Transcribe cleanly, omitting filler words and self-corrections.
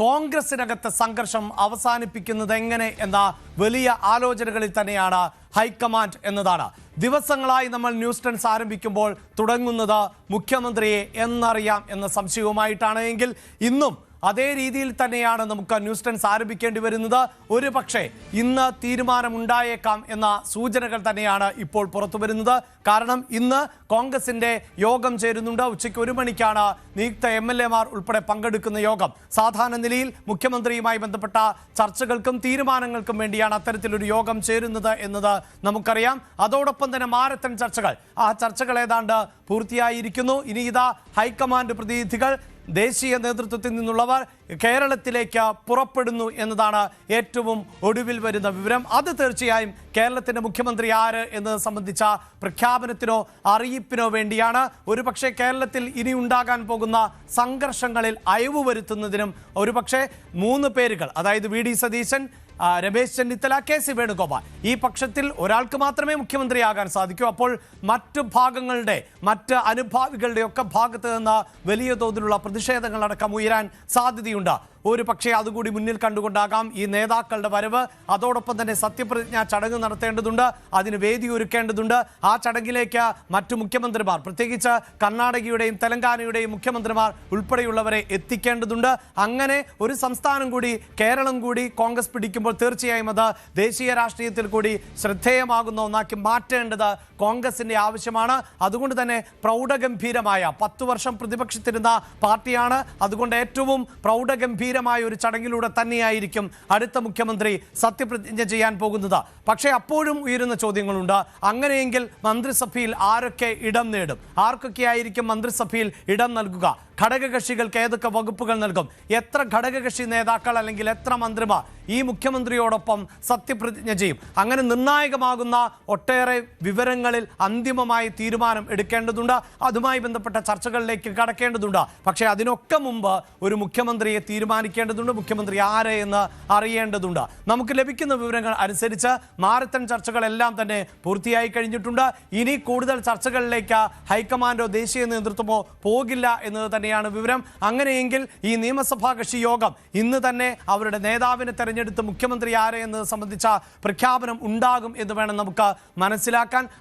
കോൺഗ്രസിനകത്തെ സംഘർഷം അവസാനിപ്പിക്കുന്നത് എങ്ങനെ എന്ന വലിയ ആലോചനകളിൽ തന്നെയാണ് ഹൈക്കമാൻഡ് എന്നതാണ്. ദിവസങ്ങളായി നമ്മൾ ന്യൂസ് ടെൻസ് ആരംഭിക്കുമ്പോൾ തുടങ്ങുന്നത് മുഖ്യമന്ത്രിയെ എന്നറിയാം എന്ന സംശയവുമായിട്ടാണ്. എങ്കിൽ ഇന്നും അതേ രീതിയിൽ തന്നെയാണ് നമുക്ക് ന്യൂസ് ടെൻസ് ആരംഭിക്കേണ്ടി വരുന്നത്. ഒരു പക്ഷേ ഇന്ന് തീരുമാനമുണ്ടായേക്കാം എന്ന സൂചനകൾ തന്നെയാണ് ഇപ്പോൾ പുറത്തു വരുന്നത്. കാരണം ഇന്ന് കോൺഗ്രസിന്റെ യോഗം ചേരുന്നുണ്ട്. ഉച്ചയ്ക്ക് 1 മണിക്കാണ് നിയുക്ത MLA-മാർ ഉൾപ്പെടെ പങ്കെടുക്കുന്ന യോഗം. സാധാരണ നിലയിൽ മുഖ്യമന്ത്രിയുമായി ബന്ധപ്പെട്ട ചർച്ചകൾക്കും തീരുമാനങ്ങൾക്കും വേണ്ടിയാണ് അത്തരത്തിലൊരു യോഗം ചേരുന്നത് എന്നത് നമുക്കറിയാം. അതോടൊപ്പം തന്നെ മാരത്തൺ ചർച്ചകൾ, ആ ചർച്ചകൾ ഏതാണ്ട് പൂർത്തിയായിരിക്കുന്നു. ഇനി ഇതാ ഹൈക്കമാൻഡ് പ്രതിനിധികൾ, ദേശീയ നേതൃത്വത്തിൽ നിന്നുള്ളവർ കേരളത്തിലേക്ക് പുറപ്പെടുന്നു എന്നതാണ് ഏറ്റവും ഒടുവിൽ വരുന്ന വിവരം. അത് തീർച്ചയായും കേരളത്തിന്റെ മുഖ്യമന്ത്രി ആര് എന്നത് സംബന്ധിച്ച പ്രഖ്യാപനത്തിനോ അറിയിപ്പിനോ വേണ്ടിയാണ്. ഒരുപക്ഷെ കേരളത്തിൽ ഇനി ഉണ്ടാകാൻ പോകുന്ന സംഘർഷങ്ങളിൽ അയവ് വരുത്തുന്നതിനും ഒരുപക്ഷെ 3 പേരുകൾ, അതായത് VD സതീശൻ, രമേശ് ചെന്നിത്തല, KC വേണുഗോപാൽ, ഈ പക്ഷത്തിൽ ഒരാൾക്ക് മാത്രമേ മുഖ്യമന്ത്രിയാകാൻ സാധിക്കൂ. അപ്പോൾ മറ്റു ഭാഗങ്ങളുടെ, മറ്റ് അനുഭാവികളുടെ ഒക്കെ ഭാഗത്ത് നിന്ന് വലിയ തോതിലുള്ള പ്രതിഷേധങ്ങളടക്കം ഉയരാൻ സാധ്യതയുണ്ട്. ഒരു പക്ഷേ അതുകൂടി മുന്നിൽ കണ്ടുകൊണ്ടാകാം ഈ നേതാക്കളുടെ വരവ്. അതോടൊപ്പം തന്നെ സത്യപ്രതിജ്ഞാ ചടങ്ങ് നടത്തേണ്ടതുണ്ട്, അതിന് വേദി ഒരുക്കേണ്ടതുണ്ട്. ആ ചടങ്ങിലേക്ക് മറ്റു മുഖ്യമന്ത്രിമാർ, പ്രത്യേകിച്ച് കർണാടകയുടെയും തെലങ്കാനയുടെയും മുഖ്യമന്ത്രിമാർ ഉൾപ്പെടെയുള്ളവരെ എത്തിക്കേണ്ടതുണ്ട്. അങ്ങനെ ഒരു സംസ്ഥാനം കൂടി, കേരളം കൂടി കോൺഗ്രസ് പിടിക്കുമ്പോൾ തീർച്ചയായും അത് ദേശീയ രാഷ്ട്രീയത്തിൽ കൂടി ശ്രദ്ധേയമാകുന്ന ഒന്നാക്കി മാറ്റേണ്ടത് കോൺഗ്രസിന്റെ ആവശ്യമാണ്. അതുകൊണ്ട് തന്നെ പ്രൗഢഗംഭീരമായ 10 വർഷം പ്രതിപക്ഷത്തിരുന്ന പാർട്ടിയാണ്. അതുകൊണ്ട് ഏറ്റവും പ്രൗഢഗംഭീരമായ ഒരു ചടങ്ങിലൂടെ തന്നെയായിരിക്കും അടുത്ത മുഖ്യമന്ത്രി സത്യപ്രതിജ്ഞ ചെയ്യാൻ പോകുന്നത്. പക്ഷേ അപ്പോഴും ഉയരുന്ന ചോദ്യങ്ങളുണ്ട്. അങ്ങനെയെങ്കിൽ മന്ത്രിസഭയിൽ ആരൊക്കെ ഇടം നേടും? ആർക്കൊക്കെയായിരിക്കും മന്ത്രിസഭയിൽ ഇടം നൽകുക? ഘടകകക്ഷികൾക്ക് ഏതൊക്കെ വകുപ്പുകൾ നൽകും? എത്ര ഘടകകക്ഷി നേതാക്കൾ അല്ലെങ്കിൽ എത്ര മന്ത്രിമാർ ഈ മുഖ്യമന്ത്രിയോടൊപ്പം സത്യപ്രതിജ്ഞ ചെയ്യും? അങ്ങനെ നിർണായകമാകുന്ന ഒട്ടേറെ വിവരങ്ങളിൽ അന്തിമമായി തീരുമാനം എടുക്കേണ്ടതുണ്ട്. അതുമായി ബന്ധപ്പെട്ട ചർച്ചകളിലേക്ക് കടക്കേണ്ടതുണ്ട്. പക്ഷേ അതിനൊക്കെ മുമ്പ് ഒരു മുഖ്യമന്ത്രിയെ തീരുമാനിക്കേണ്ടതുണ്ട്. മുഖ്യമന്ത്രി ആരെ എന്ന് അറിയേണ്ടതുണ്ട്. നമുക്ക് ലഭിക്കുന്ന വിവരങ്ങൾ അനുസരിച്ച് മാരത്തൺ ചർച്ചകളെല്ലാം തന്നെ പൂർത്തിയായി കഴിഞ്ഞിട്ടുണ്ട്. ഇനി കൂടുതൽ ചർച്ചകളിലേക്ക് ഹൈക്കമാൻഡോ ദേശീയ നേതൃത്വമോ പോകില്ല എന്നത് തന്നെയാണ് വിവരം. അങ്ങനെയെങ്കിൽ ഈ നിയമസഭാ കക്ഷി യോഗം ഇന്ന് തന്നെ അവരുടെ നേതാവിനെ തെരഞ്ഞെടുത്ത് മുഖ്യമന്ത്രി ആരെ എന്നത് സംബന്ധിച്ച പ്രഖ്യാപനം ഉണ്ടാകും എന്ന് വേണം നമുക്ക് മനസ്സിലാക്കാൻ.